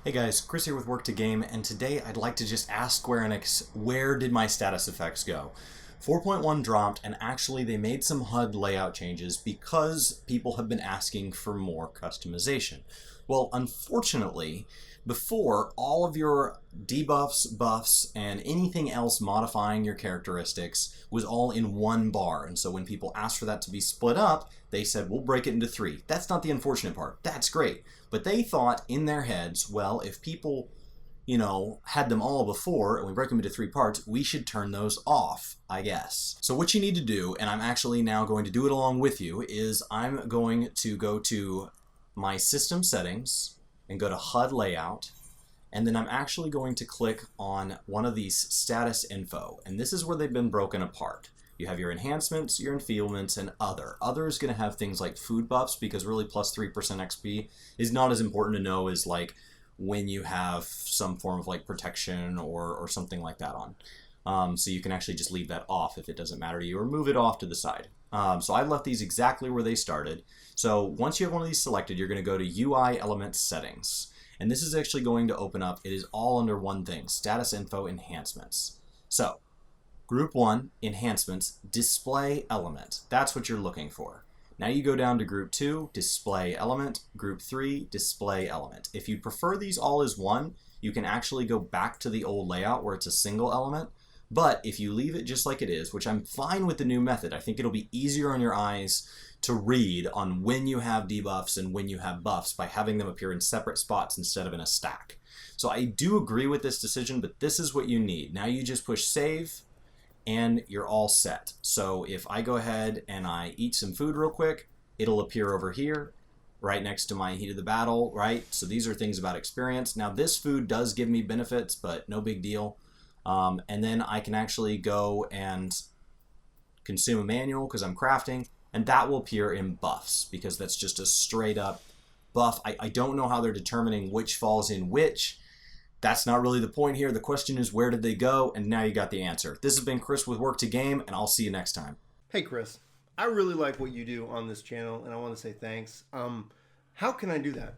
Hey guys, Chris here with Work to Game, and today I'd like to just ask Square Enix, where did my status effects go? 4.1 dropped, and actually they made some HUD layout changes because people have been asking for more customization. Well, unfortunately, before, all of your debuffs, buffs, and anything else modifying your characteristics was all in one bar, and so when people asked for that to be split up, they said, we'll break it into three. That's not the unfortunate part. That's great. But they thought in their heads, well, if people, had them all before, and we break them into three parts, we should turn those off, I guess. So what you need to do, and I'm actually now going to do it along with you, is I'm going to go to my system settings and go to HUD layout, and then I'm actually going to click on one of these status info, and this is where they've been broken apart. You have your enhancements, your enfeeblements, and other. Other is going to have things like food buffs, because really plus 3% XP is not as important to know as like when you have some form of like protection or something like that on. So you can actually just leave that off if it doesn't matter to you, or move it off to the side. So I left these exactly where they started. So once you have one of these selected, you're going to go to UI Elements Settings. And this is actually going to open up, it is all under one thing, Status Info Enhancements. So, Group 1, Enhancements, Display Element. That's what you're looking for. Now you go down to Group 2, Display Element, Group 3, Display Element. If you prefer these all as one, you can actually go back to the old layout where it's a single element. But if you leave it just like it is, which I'm fine with the new method, I think it'll be easier on your eyes to read on when you have debuffs and when you have buffs by having them appear in separate spots instead of in a stack. So I do agree with this decision, but this is what you need. Now you just push save and you're all set. So if I go ahead and I eat some food real quick, it'll appear over here right next to my heat of the battle, right? So these are things about experience. Now this food does give me benefits, but no big deal. And then I can actually go and consume a manual because I'm crafting, and that will appear in buffs because that's just a straight up buff. I don't know how they're determining which falls in which. That's not really the point here. The question is, where did they go? And now you got the answer. This has been Chris with Work to Game, and I'll see you next time. Hey Chris, I really like what you do on this channel, and I want to say thanks. How can I do that?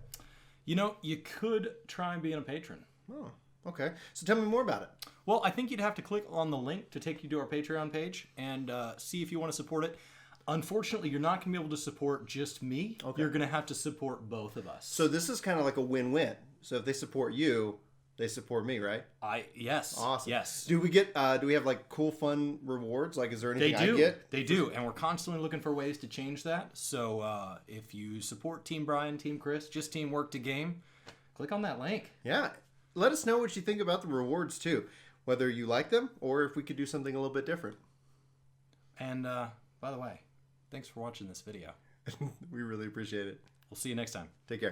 You could try being a patron. Oh, okay. So tell me more about it. Well, I think you'd have to click on the link to take you to our Patreon page and see if you want to support it. Unfortunately, you're not going to be able to support just me. Okay. You're going to have to support both of us. So this is kind of like a win-win. So if they support you, they support me, right? Yes. Awesome. Yes. Do we have like cool, fun rewards? Like, is there anything I get? They do, and we're constantly looking for ways to change that. So if you support Team Brian, Team Chris, just Team Work to Game, click on that link. Yeah. Let us know what you think about the rewards too, whether you like them or if we could do something a little bit different. And by the way, thanks for watching this video. We really appreciate it. We'll see you next time. Take care.